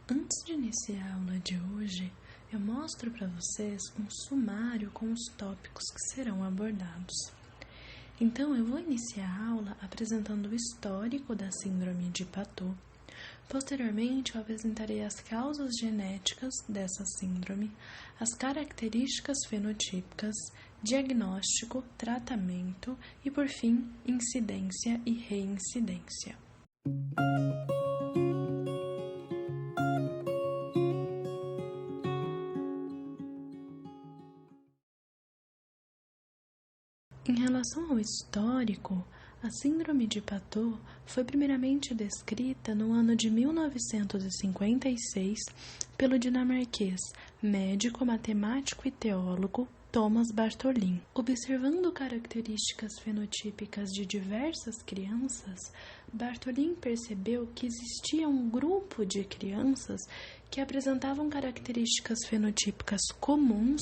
Antes de iniciar a aula de hoje, eu mostro para vocês um sumário com os tópicos que serão abordados. Então, eu vou iniciar a aula apresentando o histórico da síndrome de Patot. Posteriormente, eu apresentarei as causas genéticas dessa síndrome, as características fenotípicas, diagnóstico, tratamento e, por fim, incidência e reincidência. Em relação ao histórico, a síndrome de Patot foi primeiramente descrita no ano de 1956 pelo dinamarquês, médico, matemático e teólogo Thomas Bartholin. Observando características fenotípicas de diversas crianças, Bartholin percebeu que existia um grupo de crianças que apresentavam características fenotípicas comuns,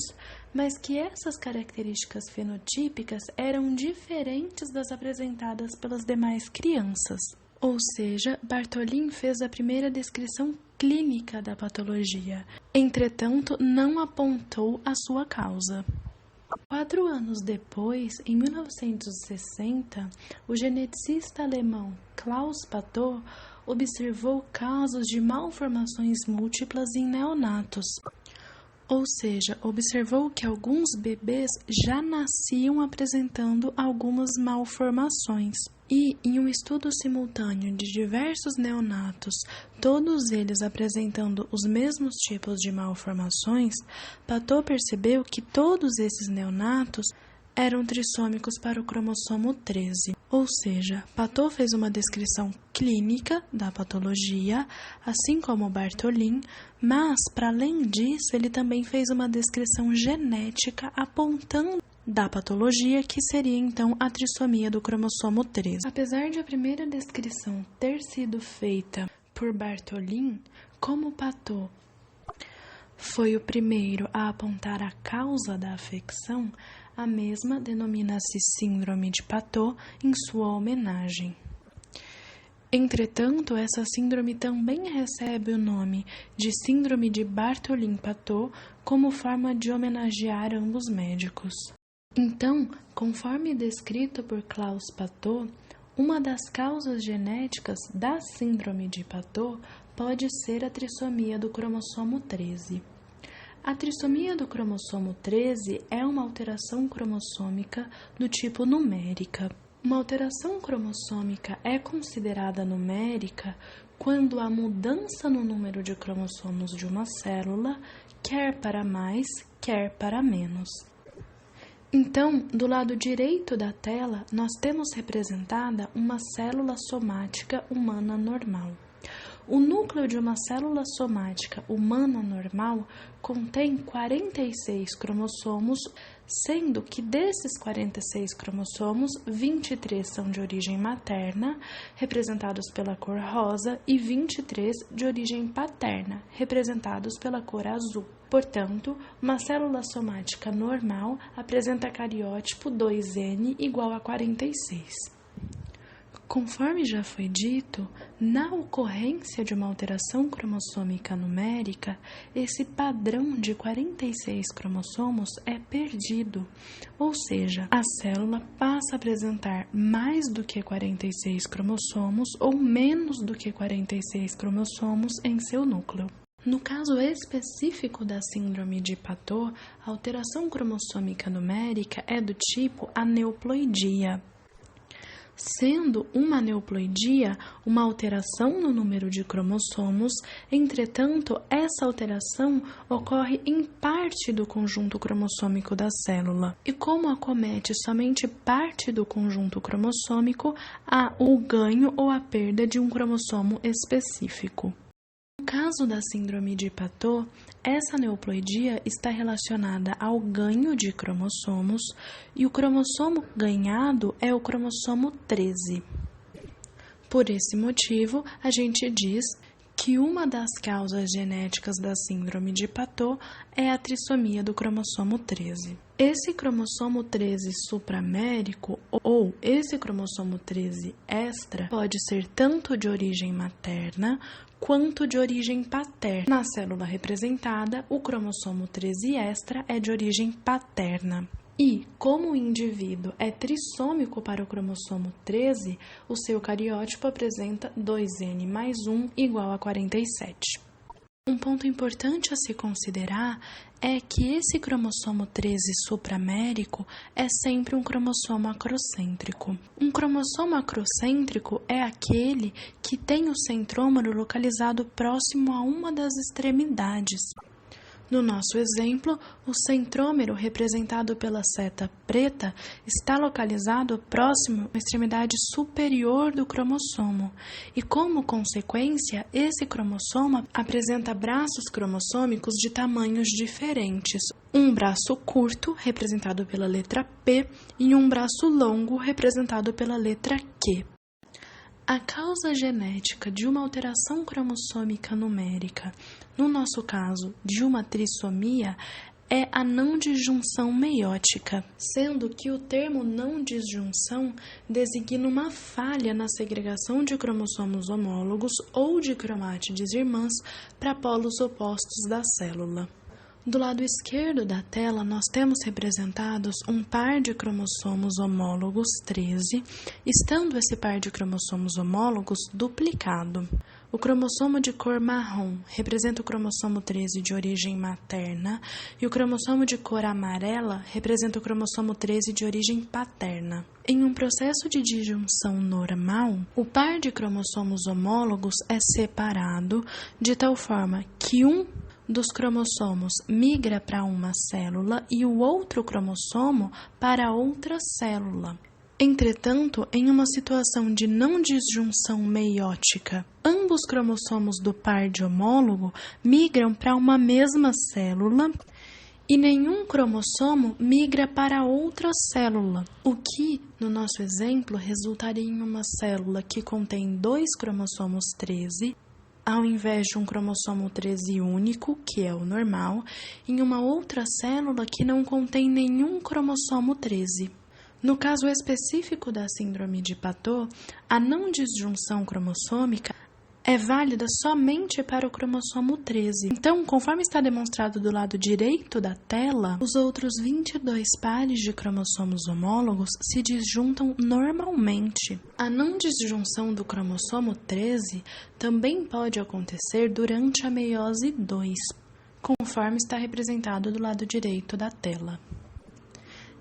mas que essas características fenotípicas eram diferentes das apresentadas pelas demais crianças. Ou seja, Bartholin fez a primeira descrição clínica da patologia, entretanto, não apontou a sua causa. 4 anos depois, em 1960, o geneticista alemão Klaus Patot observou casos de malformações múltiplas em neonatos. Ou seja, observou que alguns bebês já nasciam apresentando algumas malformações. E, em um estudo simultâneo de diversos neonatos, todos eles apresentando os mesmos tipos de malformações, Patot percebeu que todos esses neonatos eram trissômicos para o cromossomo 13. Ou seja, Patot fez uma descrição clínica da patologia, assim como Bartholin, mas, para além disso, ele também fez uma descrição genética apontando da patologia, que seria então a trissomia do cromossomo 13. Apesar de a primeira descrição ter sido feita por Bartholin, como Patot foi o primeiro a apontar a causa da afecção, a mesma denomina-se síndrome de Patot em sua homenagem. Entretanto, essa síndrome também recebe o nome de síndrome de Bartholin-Patot como forma de homenagear ambos médicos. Então, conforme descrito por Klaus Patot, uma das causas genéticas da síndrome de Patot pode ser a trissomia do cromossomo 13. A trissomia do cromossomo 13 é uma alteração cromossômica do tipo numérica. Uma alteração cromossômica é considerada numérica quando a mudança no número de cromossomos de uma célula, quer para mais, quer para menos. Então, do lado direito da tela, nós temos representada uma célula somática humana normal. O núcleo de uma célula somática humana normal contém 46 cromossomos, sendo que desses 46 cromossomos, 23 são de origem materna, representados pela cor rosa, e 23 de origem paterna, representados pela cor azul. Portanto, uma célula somática normal apresenta cariótipo 2N igual a 46. Conforme já foi dito, na ocorrência de uma alteração cromossômica numérica, esse padrão de 46 cromossomos é perdido, ou seja, a célula passa a apresentar mais do que 46 cromossomos ou menos do que 46 cromossomos em seu núcleo. No caso específico da síndrome de Patot, a alteração cromossômica numérica é do tipo aneuploidia, sendo uma aneuploidia uma alteração no número de cromossomos, entretanto, essa alteração ocorre em parte do conjunto cromossômico da célula. E como acomete somente parte do conjunto cromossômico, há o ganho ou a perda de um cromossomo específico. No caso da síndrome de Patot, essa aneuploidia está relacionada ao ganho de cromossomos e o cromossomo ganhado é o cromossomo 13. Por esse motivo, a gente diz que uma das causas genéticas da síndrome de Patot é a trissomia do cromossomo 13. Esse cromossomo 13 supramérico ou esse cromossomo 13 extra pode ser tanto de origem materna quanto de origem paterna. Na célula representada, o cromossomo 13 extra é de origem paterna. E, como o indivíduo é trissômico para o cromossomo 13, o seu cariótipo apresenta 2N mais 1 igual a 47. Um ponto importante a se considerar é que esse cromossomo 13 supramérico é sempre um cromossomo acrocêntrico. Um cromossomo acrocêntrico é aquele que tem o centrômero localizado próximo a uma das extremidades. No nosso exemplo, o centrômero, representado pela seta preta, está localizado próximo à extremidade superior do cromossomo e, como consequência, esse cromossomo apresenta braços cromossômicos de tamanhos diferentes. Um braço curto, representado pela letra P, e um braço longo, representado pela letra Q. A causa genética de uma alteração cromossômica numérica, no nosso caso, de uma trissomia, é a não disjunção meiótica, sendo que o termo não disjunção designa uma falha na segregação de cromossomos homólogos ou de cromátides irmãs para polos opostos da célula. Do lado esquerdo da tela, nós temos representados um par de cromossomos homólogos 13, estando esse par de cromossomos homólogos duplicado. O cromossomo de cor marrom representa o cromossomo 13 de origem materna e o cromossomo de cor amarela representa o cromossomo 13 de origem paterna. Em um processo de disjunção normal, o par de cromossomos homólogos é separado de tal forma que um dos cromossomos migra para uma célula e o outro cromossomo para outra célula. Entretanto, em uma situação de não disjunção meiótica, ambos cromossomos do par de homólogo migram para uma mesma célula e nenhum cromossomo migra para outra célula, o que, no nosso exemplo, resultaria em uma célula que contém 2 cromossomos 13, ao invés de um cromossomo 13 único, que é o normal, em uma outra célula que não contém nenhum cromossomo 13. No caso específico da síndrome de Patot, a não disjunção cromossômica é válida somente para o cromossomo 13. Então, conforme está demonstrado do lado direito da tela, os outros 22 pares de cromossomos homólogos se disjuntam normalmente. A não disjunção do cromossomo 13 também pode acontecer durante a meiose 2, conforme está representado do lado direito da tela.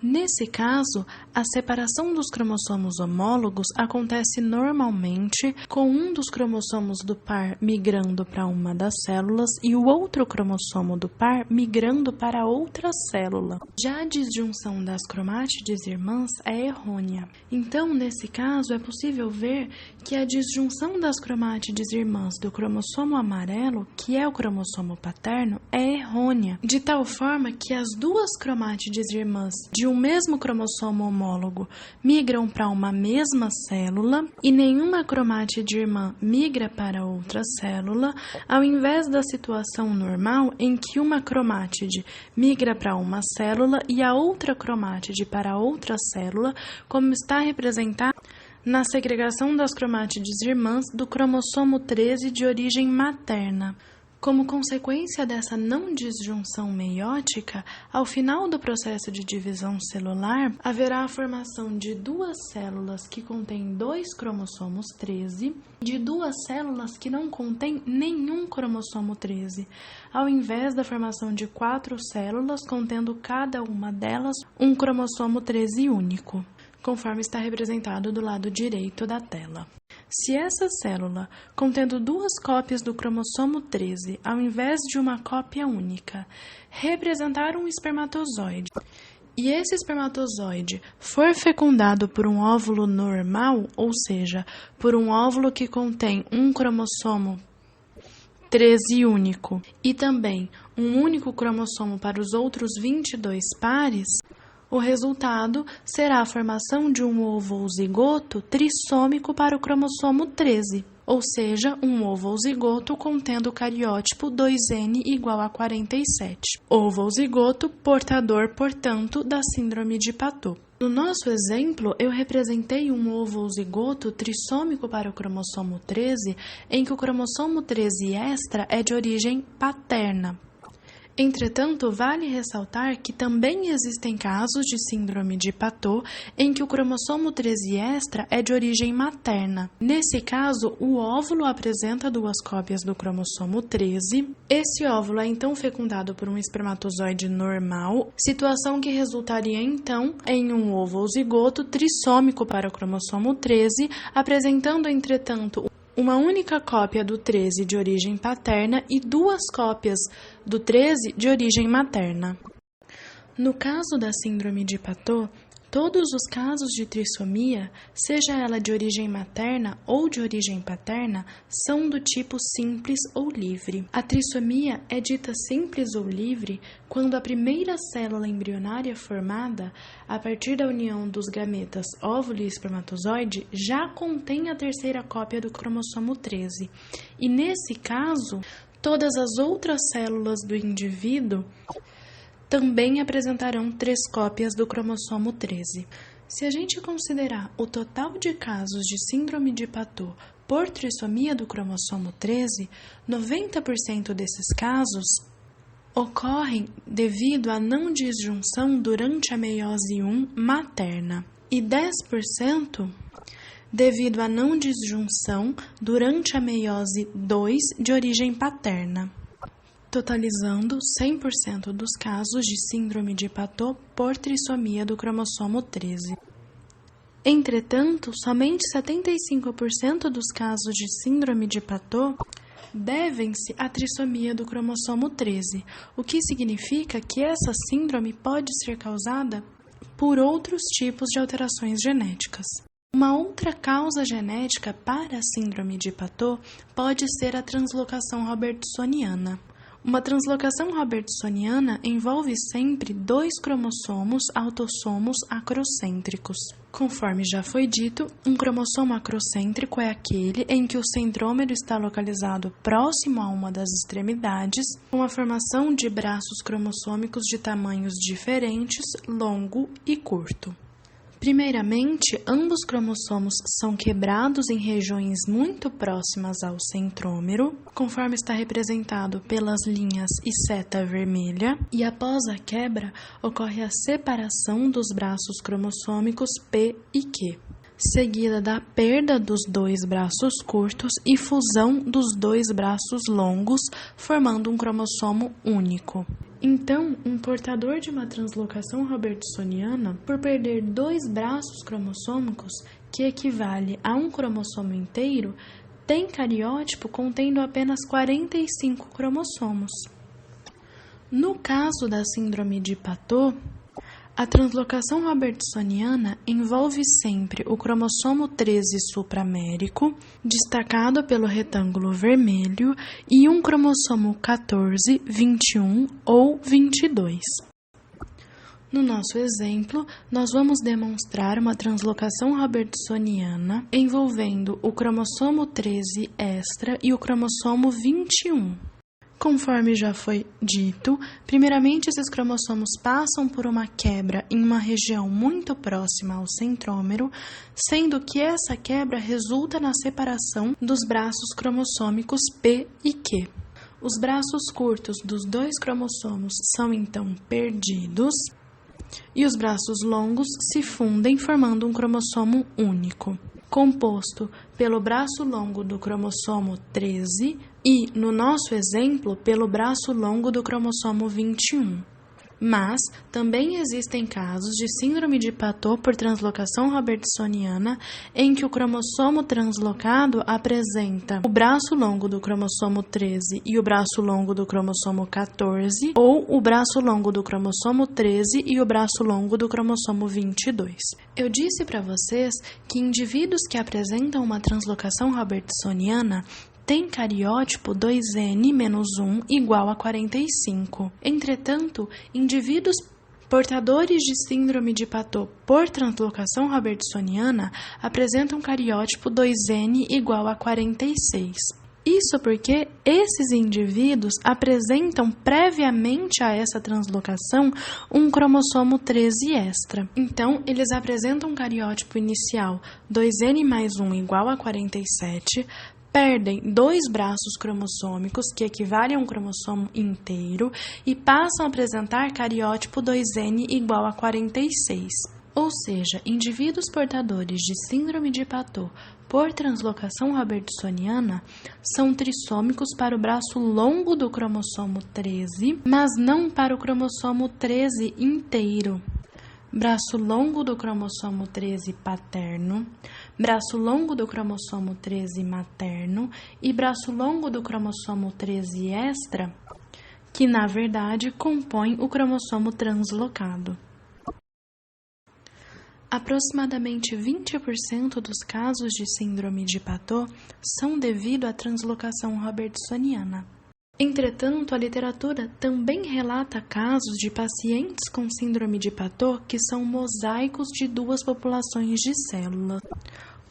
Nesse caso, a separação dos cromossomos homólogos acontece normalmente com um dos cromossomos do par migrando para uma das células e o outro cromossomo do par migrando para outra célula. Já a disjunção das cromátides irmãs é errônea. Então, nesse caso, é possível ver que a disjunção das cromátides irmãs do cromossomo amarelo, que é o cromossomo paterno, é errônea, de tal forma que as duas cromátides irmãs de um mesmo cromossomo homólogo migram para uma mesma célula e nenhuma cromátide irmã migra para outra célula, ao invés da situação normal em que uma cromátide migra para uma célula e a outra cromátide para outra célula, como está representado na segregação das cromátides irmãs do cromossomo 13 de origem materna. Como consequência dessa não disjunção meiótica, ao final do processo de divisão celular, haverá a formação de 2 células que contêm 2 cromossomos 13 e de 2 células que não contêm nenhum cromossomo 13, ao invés da formação de 4 células contendo cada uma delas um cromossomo 13 único, conforme está representado do lado direito da tela. Se essa célula, contendo 2 cópias do cromossomo 13, ao invés de uma cópia única, representar um espermatozoide, e esse espermatozoide for fecundado por um óvulo normal, ou seja, por um óvulo que contém um cromossomo 13 único e também um único cromossomo para os outros 22 pares, o resultado será a formação de um ovo-zigoto trissômico para o cromossomo 13, ou seja, um ovo-zigoto contendo o cariótipo 2N igual a 47. Ovo-zigoto portador, portanto, da síndrome de Patot. No nosso exemplo, eu representei um ovo zigoto trissômico para o cromossomo 13, em que o cromossomo 13 extra é de origem paterna. Entretanto, vale ressaltar que também existem casos de síndrome de Patau em que o cromossomo 13 extra é de origem materna. Nesse caso, o óvulo apresenta 2 cópias do cromossomo 13. Esse óvulo é então fecundado por um espermatozoide normal, situação que resultaria então em um ovo zigoto trissômico para o cromossomo 13, apresentando, entretanto, uma única cópia do 13 de origem paterna e 2 cópias do 13 de origem materna. No caso da síndrome de Patau, todos os casos de trissomia, seja ela de origem materna ou de origem paterna, são do tipo simples ou livre. A trissomia é dita simples ou livre quando a primeira célula embrionária formada, a partir da união dos gametas óvulo e espermatozoide, já contém a terceira cópia do cromossomo 13. E nesse caso, todas as outras células do indivíduo também apresentarão 3 cópias do cromossomo 13. Se a gente considerar o total de casos de síndrome de Patau por trissomia do cromossomo 13, 90% desses casos ocorrem devido à não disjunção durante a meiose 1 materna e 10% devido à não disjunção durante a meiose 2 de origem paterna, totalizando 100% dos casos de síndrome de Patau por trissomia do cromossomo 13. Entretanto, somente 75% dos casos de síndrome de Patau devem-se à trissomia do cromossomo 13, o que significa que essa síndrome pode ser causada por outros tipos de alterações genéticas. Uma outra causa genética para a síndrome de Patau pode ser a translocação robertsoniana. Uma translocação robertsoniana envolve sempre 2 cromossomos autossomos acrocêntricos. Conforme já foi dito, um cromossomo acrocêntrico é aquele em que o centrômero está localizado próximo a uma das extremidades, com a formação de braços cromossômicos de tamanhos diferentes, longo e curto. Primeiramente, ambos cromossomos são quebrados em regiões muito próximas ao centrômero, conforme está representado pelas linhas e seta vermelha, e após a quebra, ocorre a separação dos braços cromossômicos P e Q, seguida da perda dos 2 braços curtos e fusão dos 2 braços longos, formando um cromossomo único. Então, um portador de uma translocação robertsoniana, por perder 2 braços cromossômicos, que equivale a um cromossomo inteiro, tem cariótipo contendo apenas 45 cromossomos. No caso da síndrome de Patau, a translocação robertsoniana envolve sempre o cromossomo 13 supramérico, destacado pelo retângulo vermelho, e um cromossomo 14, 21 ou 22. No nosso exemplo, nós vamos demonstrar uma translocação robertsoniana envolvendo o cromossomo 13 extra e o cromossomo 21. Conforme já foi dito, primeiramente esses cromossomos passam por uma quebra em uma região muito próxima ao centrômero, sendo que essa quebra resulta na separação dos braços cromossômicos P e Q. Os braços curtos dos 2 cromossomos são então perdidos e os braços longos se fundem formando um cromossomo único, composto pelo braço longo do cromossomo 13 e, no nosso exemplo, pelo braço longo do cromossomo 21. Mas também existem casos de síndrome de Patau por translocação robertsoniana em que o cromossomo translocado apresenta o braço longo do cromossomo 13 e o braço longo do cromossomo 14, ou o braço longo do cromossomo 13 e o braço longo do cromossomo 22. Eu disse para vocês que indivíduos que apresentam uma translocação robertsoniana tem cariótipo 2N-1 igual a 45. Entretanto, indivíduos portadores de síndrome de Patau por translocação robertsoniana apresentam cariótipo 2N igual a 46. Isso porque esses indivíduos apresentam previamente a essa translocação um cromossomo 13 extra. Então, eles apresentam um cariótipo inicial 2N mais 1 igual a 47, perdem 2 braços cromossômicos, que equivalem a um cromossomo inteiro, e passam a apresentar cariótipo 2N igual a 46. Ou seja, indivíduos portadores de síndrome de Patau por translocação robertsoniana são trissômicos para o braço longo do cromossomo 13, mas não para o cromossomo 13 inteiro. Braço longo do cromossomo 13 paterno, braço longo do cromossomo 13 materno e braço longo do cromossomo 13 extra, que na verdade compõem o cromossomo translocado. Aproximadamente 20% dos casos de síndrome de Patau são devido à translocação robertsoniana. Entretanto, a literatura também relata casos de pacientes com síndrome de Patau que são mosaicos de 2 populações de células.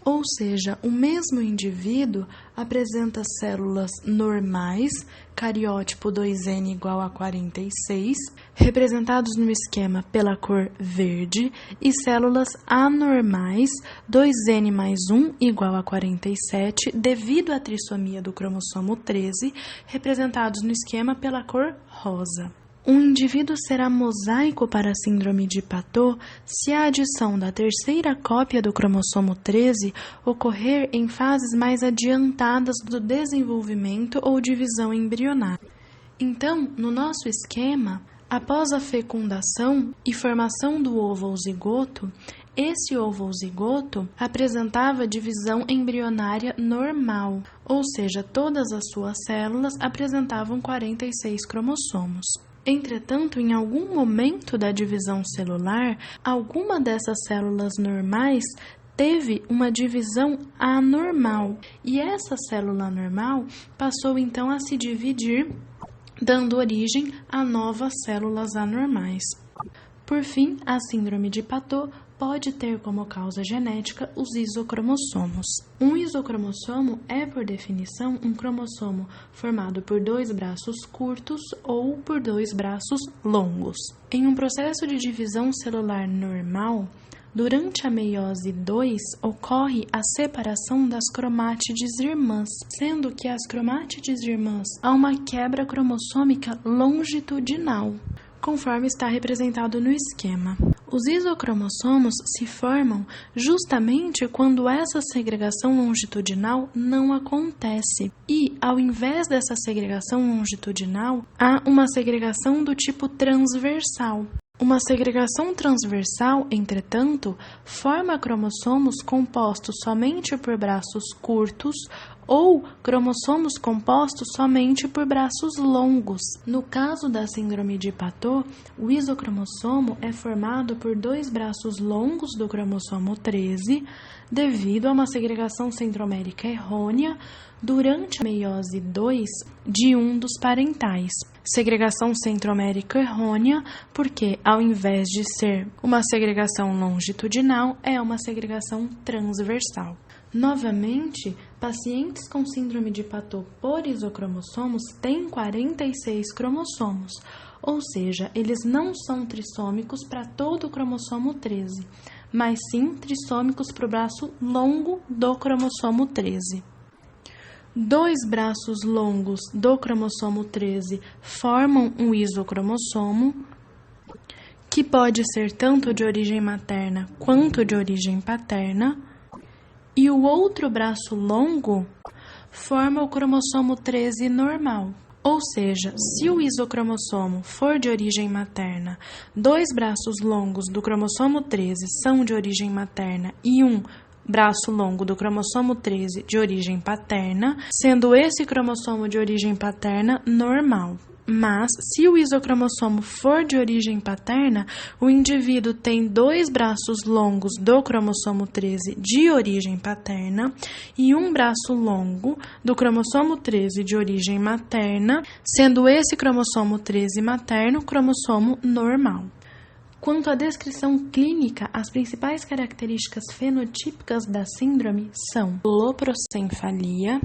Ou seja, o mesmo indivíduo apresenta células normais, cariótipo 2N igual a 46, representados no esquema pela cor verde, e células anormais, 2N mais 1 igual a 47, devido à trissomia do cromossomo 13, representados no esquema pela cor rosa. Um indivíduo será mosaico para a síndrome de Patau se a adição da terceira cópia do cromossomo 13 ocorrer em fases mais adiantadas do desenvolvimento ou divisão embrionária. Então, no nosso esquema, após a fecundação e formação do ovo ou zigoto, esse ovo ou zigoto apresentava divisão embrionária normal, ou seja, todas as suas células apresentavam 46 cromossomos. Entretanto, em algum momento da divisão celular, alguma dessas células normais teve uma divisão anormal, e essa célula anormal passou então a se dividir, dando origem a novas células anormais. Por fim, a síndrome de Patau pode ter como causa genética os isocromossomos. Um isocromossomo é, por definição, um cromossomo formado por 2 braços curtos ou por 2 braços longos. Em um processo de divisão celular normal, durante a meiose 2, ocorre a separação das cromátides irmãs, sendo que as cromátides irmãs há uma quebra cromossômica longitudinal, conforme está representado no esquema. Os isocromossomos se formam justamente quando essa segregação longitudinal não acontece. E, ao invés dessa segregação longitudinal, há uma segregação do tipo transversal. Uma segregação transversal, entretanto, forma cromossomos compostos somente por braços curtos ou cromossomos compostos somente por braços longos. No caso da síndrome de Patau, o isocromossomo é formado por 2 braços longos do cromossomo 13, devido a uma segregação centromérica errônea durante a meiose 2 de um dos parentais. Segregação centromérica errônea porque, ao invés de ser uma segregação longitudinal, é uma segregação transversal. Novamente, pacientes com síndrome de Patau por isocromossomos têm 46 cromossomos, ou seja, eles não são trissômicos para todo o cromossomo 13, mas sim trissômicos para o braço longo do cromossomo 13. 2 braços longos do cromossomo 13 formam um isocromossomo, que pode ser tanto de origem materna quanto de origem paterna, e o outro braço longo forma o cromossomo 13 normal. Ou seja, se o isocromossomo for de origem materna, 2 braços longos do cromossomo 13 são de origem materna e um braço longo do cromossomo 13 de origem paterna, sendo esse cromossomo de origem paterna normal. Mas, se o isocromossomo for de origem paterna, o indivíduo tem 2 braços longos do cromossomo 13 de origem paterna e um braço longo do cromossomo 13 de origem materna, sendo esse cromossomo 13 materno cromossomo normal. Quanto à descrição clínica, as principais características fenotípicas da síndrome são loprocenfalia,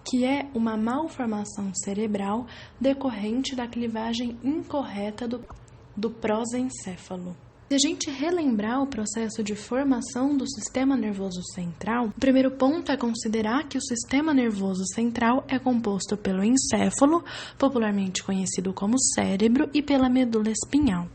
que é uma malformação cerebral decorrente da clivagem incorreta do prosencéfalo. Se a gente relembrar o processo de formação do sistema nervoso central, o primeiro ponto é considerar que o sistema nervoso central é composto pelo encéfalo, popularmente conhecido como cérebro, e pela medula espinhal,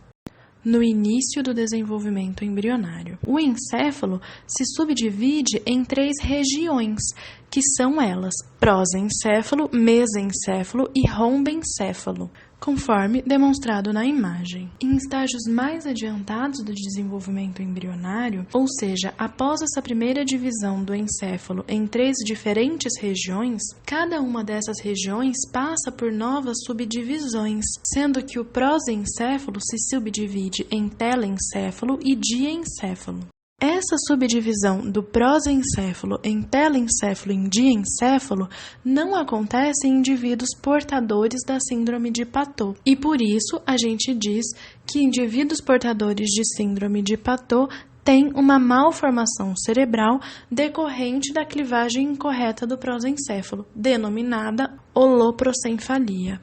no início do desenvolvimento embrionário. O encéfalo se subdivide em 3 regiões, que são elas: prosencéfalo, mesencéfalo e rombencéfalo, conforme demonstrado na imagem. Em estágios mais adiantados do desenvolvimento embrionário, ou seja, após essa primeira divisão do encéfalo em 3 diferentes regiões, cada uma dessas regiões passa por novas subdivisões, sendo que o prosencéfalo se subdivide em telencéfalo e diencéfalo. Essa subdivisão do prosencéfalo em telencéfalo e diencéfalo não acontece em indivíduos portadores da síndrome de Patot. E por isso a gente diz que indivíduos portadores de síndrome de Patot têm uma malformação cerebral decorrente da clivagem incorreta do prosencéfalo, denominada holoprocenfalia.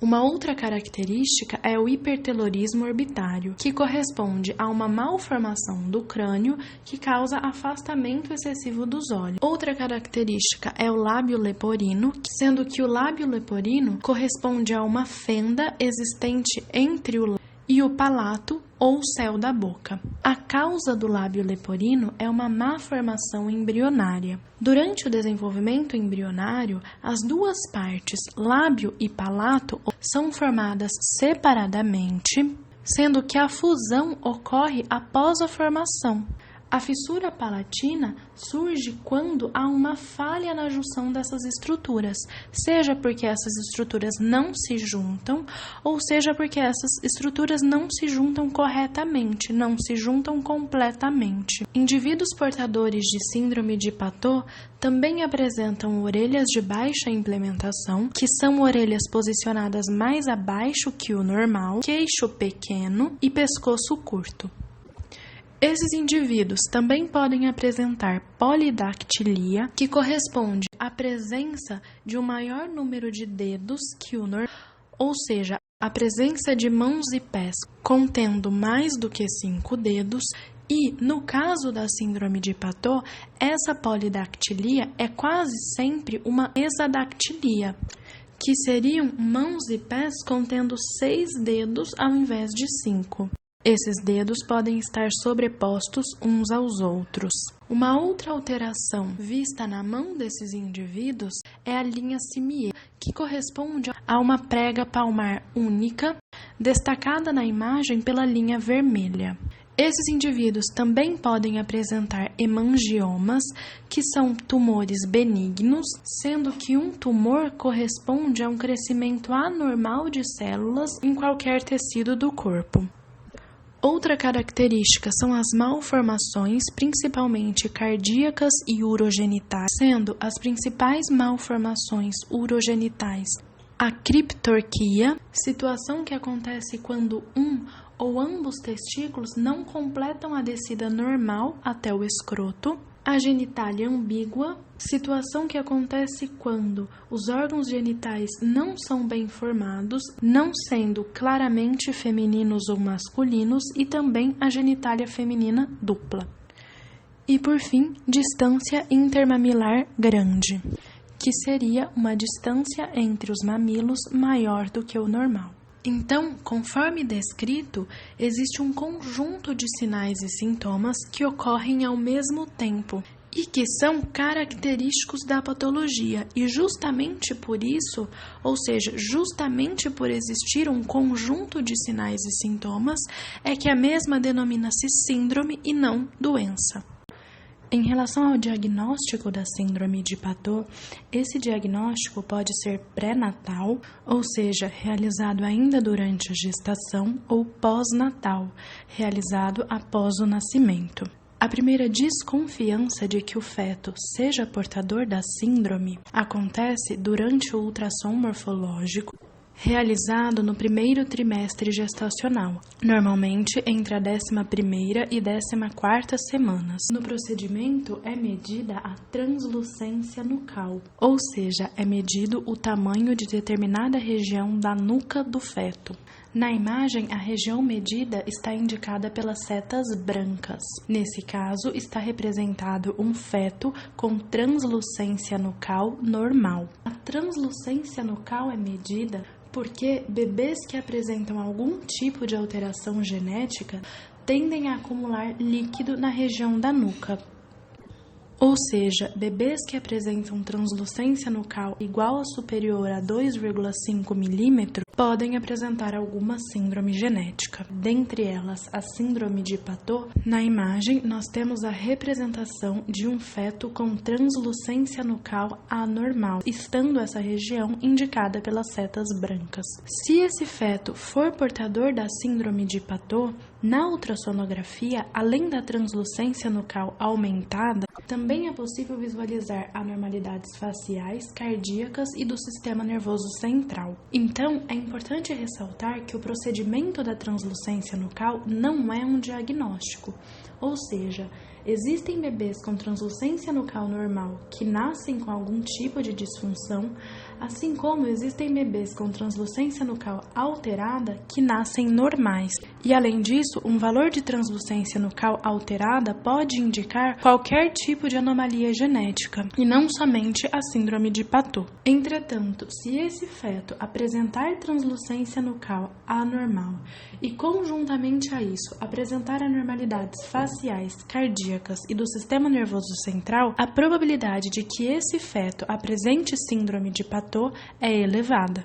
Uma outra característica é o hipertelorismo orbitário, que corresponde a uma malformação do crânio que causa afastamento excessivo dos olhos. Outra característica é o lábio leporino, sendo que o lábio leporino corresponde a uma fenda existente entre o e o palato ou céu da boca. A causa do lábio leporino é uma má formação embrionária. Durante o desenvolvimento embrionário, as duas partes, lábio e palato, são formadas separadamente, sendo que a fusão ocorre após a formação. A fissura palatina surge quando há uma falha na junção dessas estruturas, seja porque essas estruturas não se juntam, ou seja porque essas estruturas não se juntam corretamente, não se juntam completamente. Indivíduos portadores de síndrome de Patot também apresentam orelhas de baixa implementação, que são orelhas posicionadas mais abaixo que o normal, queixo pequeno e pescoço curto. Esses indivíduos também podem apresentar polidactilia, que corresponde à presença de um maior número de dedos que o normal, ou seja, a presença de mãos e pés contendo mais do que 5 dedos, e, no caso da síndrome de Patot, essa polidactilia é quase sempre uma hexadactilia, que seriam mãos e pés contendo 6 dedos ao invés de 5. Esses dedos podem estar sobrepostos uns aos outros. Uma outra alteração vista na mão desses indivíduos é a linha simiesca, que corresponde a uma prega palmar única, destacada na imagem pela linha vermelha. Esses indivíduos também podem apresentar hemangiomas, que são tumores benignos, sendo que um tumor corresponde a um crescimento anormal de células em qualquer tecido do corpo. Outra característica são as malformações, principalmente cardíacas e urogenitais, sendo as principais malformações urogenitais a criptorquia, situação que acontece quando um ou ambos testículos não completam a descida normal até o escroto, a genitália ambígua, situação que acontece quando os órgãos genitais não são bem formados, não sendo claramente femininos ou masculinos, e também a genitália feminina dupla. E, por fim, distância intermamilar grande, que seria uma distância entre os mamilos maior do que o normal. Então, conforme descrito, existe um conjunto de sinais e sintomas que ocorrem ao mesmo tempo e que são característicos da patologia, e justamente por isso, ou seja, justamente por existir um conjunto de sinais e sintomas, é que a mesma denomina-se síndrome e não doença. Em relação ao diagnóstico da síndrome de Patot, esse diagnóstico pode ser pré-natal, ou seja, realizado ainda durante a gestação, ou pós-natal, realizado após o nascimento. A primeira desconfiança de que o feto seja portador da síndrome acontece durante o ultrassom morfológico, realizado no primeiro trimestre gestacional, normalmente entre a 11ª e 14ª semanas. No procedimento é medida a translucência nucal, ou seja, é medido o tamanho de determinada região da nuca do feto. Na imagem, a região medida está indicada pelas setas brancas. Nesse caso, está representado um feto com translucência nucal normal. A translucência nucal é medida porque bebês que apresentam algum tipo de alteração genética tendem a acumular líquido na região da nuca. Ou seja, bebês que apresentam translucência nucal igual ou superior a 2,5 milímetros podem apresentar alguma síndrome genética. Dentre elas, a síndrome de Patau. Na imagem, nós temos a representação de um feto com translucência nucal anormal, estando essa região indicada pelas setas brancas. Se esse feto for portador da síndrome de Patau, na ultrassonografia, além da translucência nucal aumentada, também é possível visualizar anormalidades faciais, cardíacas e do sistema nervoso central. Então, é importante ressaltar que o procedimento da translucência nucal não é um diagnóstico, ou seja, existem bebês com translucência nucal normal que nascem com algum tipo de disfunção, assim como existem bebês com translucência nucal alterada que nascem normais. E além disso, um valor de translucência nucal alterada pode indicar qualquer tipo de anomalia genética, e não somente a síndrome de Patau. Entretanto, se esse feto apresentar translucência nucal anormal e conjuntamente a isso apresentar anormalidades faciais, cardíacas e do sistema nervoso central, a probabilidade de que esse feto apresente síndrome de Patau é elevada.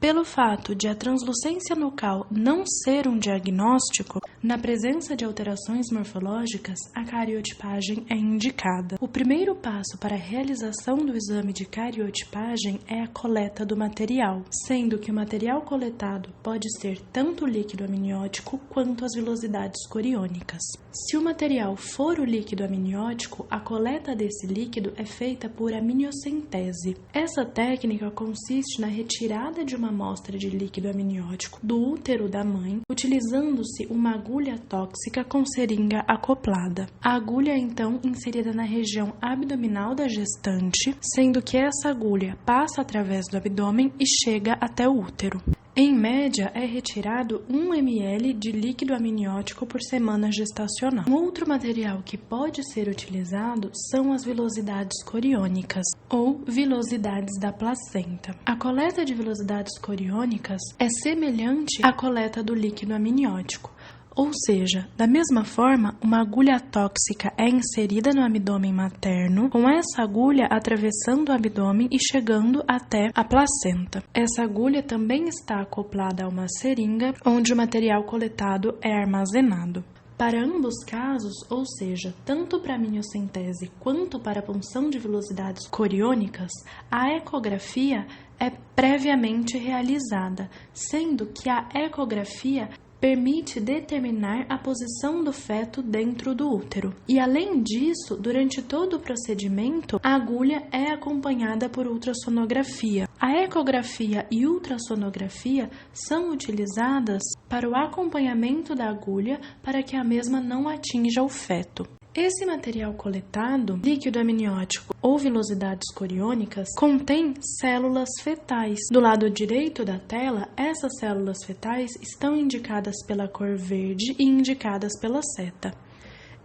Pelo fato de a translucência nucal não ser um diagnóstico, na presença de alterações morfológicas, a cariotipagem é indicada. O primeiro passo para a realização do exame de cariotipagem é a coleta do material, sendo que o material coletado pode ser tanto o líquido amniótico quanto as vilosidades coriônicas. Se o material for o líquido amniótico, a coleta desse líquido é feita por amniocentese. Essa técnica consiste na retirada de uma amostra de líquido amniótico do útero da mãe, utilizando-se uma agulha tóxica com seringa acoplada. A agulha é então inserida na região abdominal da gestante, sendo que essa agulha passa através do abdômen e chega até o útero. Em média, é retirado 1 ml de líquido amniótico por semana gestacional. Um outro material que pode ser utilizado são as vilosidades coriônicas, ou vilosidades da placenta. A coleta de vilosidades coriônicas é semelhante à coleta do líquido amniótico. Ou seja, da mesma forma, uma agulha tóxica é inserida no abdômen materno, com essa agulha atravessando o abdômen e chegando até a placenta. Essa agulha também está acoplada a uma seringa, onde o material coletado é armazenado. Para ambos casos, ou seja, tanto para a amniocentese quanto para a punção de vilosidades coriônicas, a ecografia é previamente realizada, sendo que a ecografia permite determinar a posição do feto dentro do útero. E além disso, durante todo o procedimento, a agulha é acompanhada por ultrassonografia. A ecografia e ultrassonografia são utilizadas para o acompanhamento da agulha para que a mesma não atinja o feto. Esse material coletado, líquido amniótico ou vilosidades coriônicas, contém células fetais. Do lado direito da tela, essas células fetais estão indicadas pela cor verde e indicadas pela seta.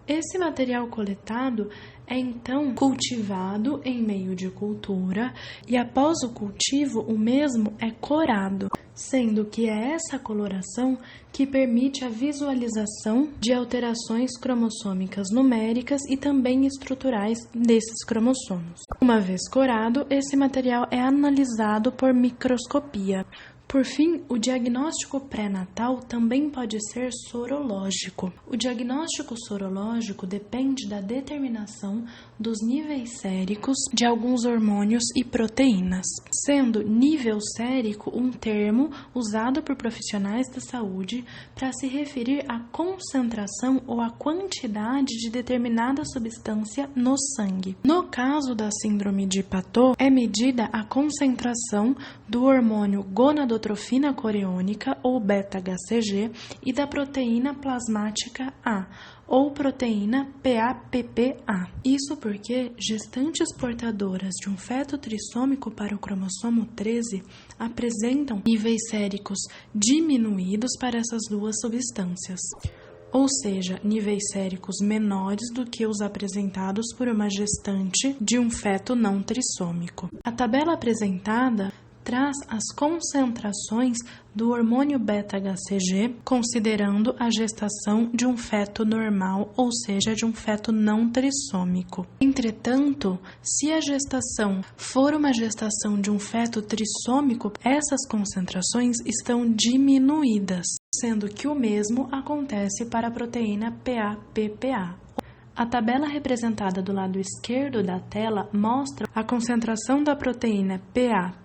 Esse material coletado é então cultivado em meio de cultura e após o cultivo o mesmo é corado, sendo que é essa coloração que permite a visualização de alterações cromossômicas numéricas e também estruturais desses cromossomos. Uma vez corado, esse material é analisado por microscopia. Por fim, o diagnóstico pré-natal também pode ser sorológico. O diagnóstico sorológico depende da determinação dos níveis séricos de alguns hormônios e proteínas, sendo nível sérico um termo usado por profissionais da saúde para se referir à concentração ou à quantidade de determinada substância no sangue. No caso da síndrome de Patau, é medida a concentração do hormônio gonadotropina gonadotrofina coriônica, ou beta-HCG, e da proteína plasmática A, ou proteína PAPPA. Isso porque gestantes portadoras de um feto trissômico para o cromossomo 13 apresentam níveis séricos diminuídos para essas duas substâncias, ou seja, níveis séricos menores do que os apresentados por uma gestante de um feto não trissômico. A tabela apresentada traz as concentrações do hormônio beta-HCG, considerando a gestação de um feto normal, ou seja, de um feto não trissômico. Entretanto, se a gestação for uma gestação de um feto trissômico, essas concentrações estão diminuídas, sendo que o mesmo acontece para a proteína PAPPA. A tabela representada do lado esquerdo da tela mostra a concentração da proteína PAPPA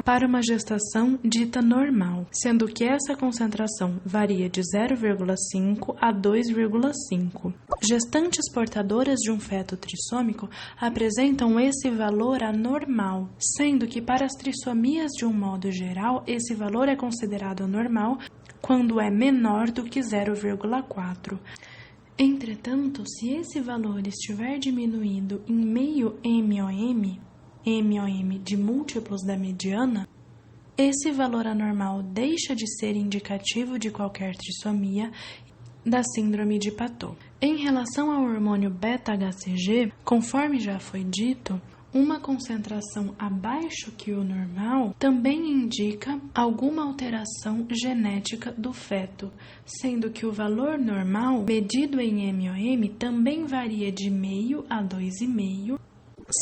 para uma gestação dita normal, sendo que essa concentração varia de 0,5 a 2,5. Gestantes portadoras de um feto trissômico apresentam esse valor anormal, sendo que para as trissomias de um modo geral, esse valor é considerado anormal quando é menor do que 0,4. Entretanto, se esse valor estiver diminuído em meio MOM de múltiplos da mediana, esse valor anormal deixa de ser indicativo de qualquer trissomia da síndrome de Patot. Em relação ao hormônio beta-HCG, conforme já foi dito, uma concentração abaixo que o normal também indica alguma alteração genética do feto, sendo que o valor normal, medido em MOM, também varia de 0,5 a 2,5,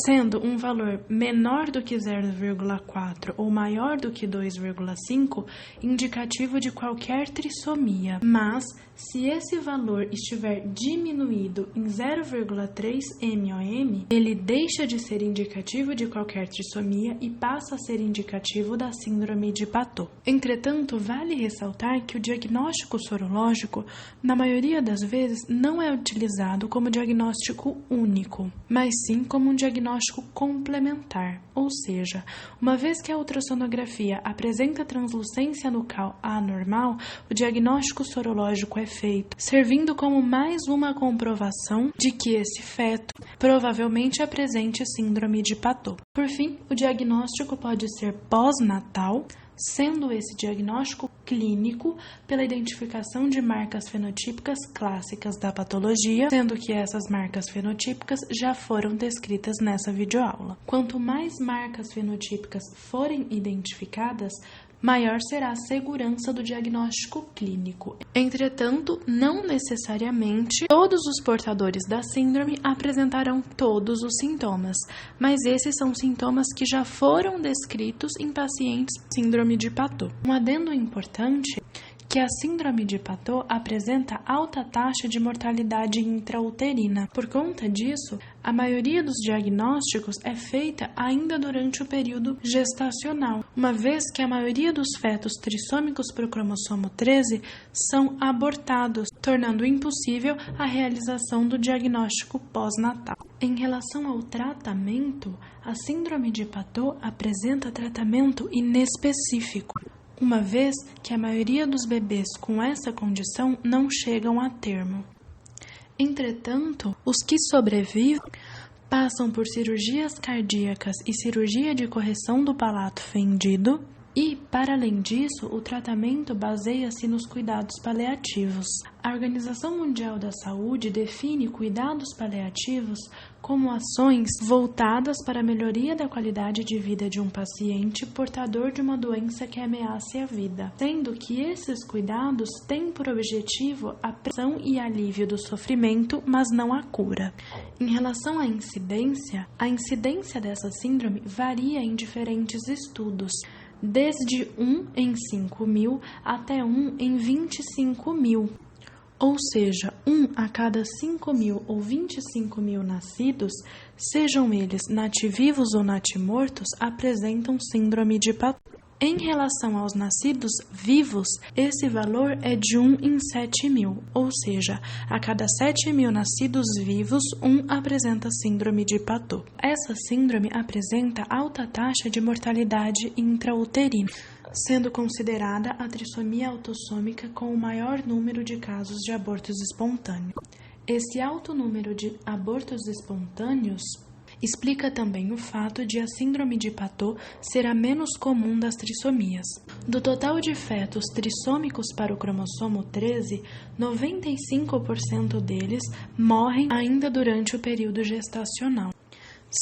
sendo um valor menor do que 0,4 ou maior do que 2,5 indicativo de qualquer trissomia, mas se esse valor estiver diminuído em 0,3 MOM, ele deixa de ser indicativo de qualquer trissomia e passa a ser indicativo da síndrome de Patot. Entretanto, vale ressaltar que o diagnóstico sorológico, na maioria das vezes, não é utilizado como diagnóstico único, mas sim como um diagnóstico complementar, ou seja, uma vez que a ultrassonografia apresenta translucência nucal anormal, o diagnóstico sorológico é feito, servindo como mais uma comprovação de que esse feto provavelmente apresente síndrome de Patot. Por fim, o diagnóstico pode ser pós-natal, sendo esse diagnóstico clínico pela identificação de marcas fenotípicas clássicas da patologia, sendo que essas marcas fenotípicas já foram descritas nessa videoaula. Quanto mais marcas fenotípicas forem identificadas, maior será a segurança do diagnóstico clínico. Entretanto, não necessariamente todos os portadores da síndrome apresentarão todos os sintomas, mas esses são sintomas que já foram descritos em pacientes com síndrome de Patot. Um adendo importante que a síndrome de Patot apresenta alta taxa de mortalidade intrauterina. Por conta disso, a maioria dos diagnósticos é feita ainda durante o período gestacional, uma vez que a maioria dos fetos trissômicos para o cromossomo 13 são abortados, tornando impossível a realização do diagnóstico pós-natal. Em relação ao tratamento, a síndrome de Patot apresenta tratamento inespecífico, uma vez que a maioria dos bebês com essa condição não chegam a termo. Entretanto, os que sobrevivem passam por cirurgias cardíacas e cirurgia de correção do palato fendido e, para além disso, o tratamento baseia-se nos cuidados paliativos. A Organização Mundial da Saúde define cuidados paliativos como ações voltadas para a melhoria da qualidade de vida de um paciente portador de uma doença que ameace a vida, sendo que esses cuidados têm por objetivo a prevenção e alívio do sofrimento, mas não a cura. Em relação à incidência, a incidência dessa síndrome varia em diferentes estudos, desde 1 em 5.000 até 1 em 25.000. Ou seja, 1 a cada 5.000 ou 25.000 nascidos, sejam eles nativivos ou natimortos, apresentam síndrome de Patot. Em relação aos nascidos vivos, esse valor é de 1 em 7.000, ou seja, a cada 7.000 nascidos vivos, 1 apresenta síndrome de Patot. Essa síndrome apresenta alta taxa de mortalidade intrauterina, sendo considerada a trissomia autossômica com o maior número de casos de abortos espontâneos. Esse alto número de abortos espontâneos explica também o fato de a síndrome de Patau ser a menos comum das trissomias. Do total de fetos trissômicos para o cromossomo 13, 95% deles morrem ainda durante o período gestacional,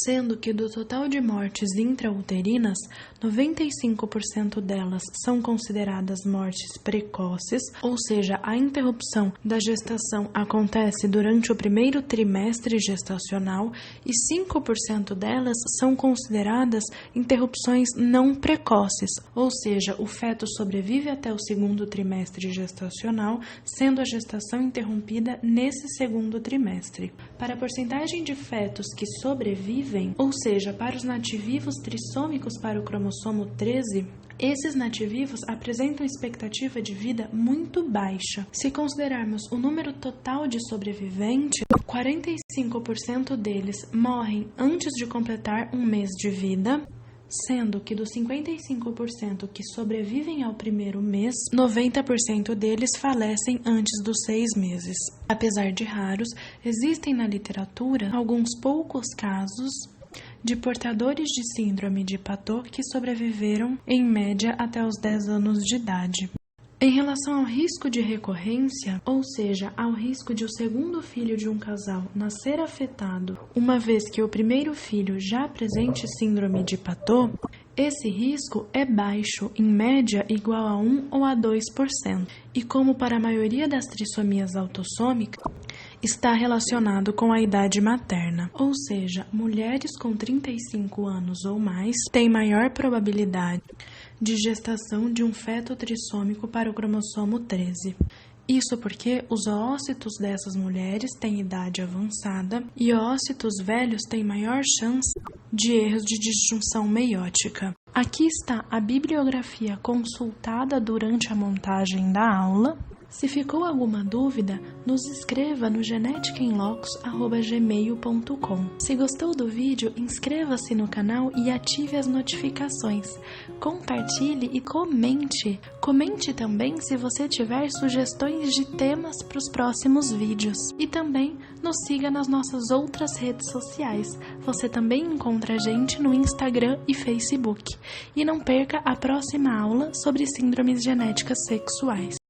sendo que do total de mortes intrauterinas, 95% delas são consideradas mortes precoces, ou seja, a interrupção da gestação acontece durante o primeiro trimestre gestacional, e 5% delas são consideradas interrupções não precoces, ou seja, o feto sobrevive até o segundo trimestre gestacional, sendo a gestação interrompida nesse segundo trimestre. Para a porcentagem de fetos que sobrevivem, ou seja, para os nativivos trissômicos para o cromossomo 13, esses nativivos apresentam expectativa de vida muito baixa. Se considerarmos o número total de sobreviventes, 45% deles morrem antes de completar um mês de vida, sendo que dos 55% que sobrevivem ao primeiro mês, 90% deles falecem antes dos 6 meses. Apesar de raros, existem na literatura alguns poucos casos de portadores de síndrome de Patau que sobreviveram, em média, até os 10 anos de idade. Em relação ao risco de recorrência, ou seja, ao risco de o segundo filho de um casal nascer afetado, uma vez que o primeiro filho já apresente síndrome de Patau, esse risco é baixo, em média igual a 1 ou a 2%. E como para a maioria das trissomias autossômicas, está relacionado com a idade materna, ou seja, mulheres com 35 anos ou mais têm maior probabilidade de gestação de um feto trissômico para o cromossomo 13. Isso porque os oócitos dessas mulheres têm idade avançada e oócitos velhos têm maior chance de erros de disjunção meiótica. Aqui está a bibliografia consultada durante a montagem da aula. Se ficou alguma dúvida, nos escreva no geneticainlocus@gmail.com. Se gostou do vídeo, inscreva-se no canal e ative as notificações. Compartilhe e comente. Comente também se você tiver sugestões de temas para os próximos vídeos. E também nos siga nas nossas outras redes sociais. Você também encontra a gente no Instagram e Facebook. E não perca a próxima aula sobre síndromes genéticas sexuais.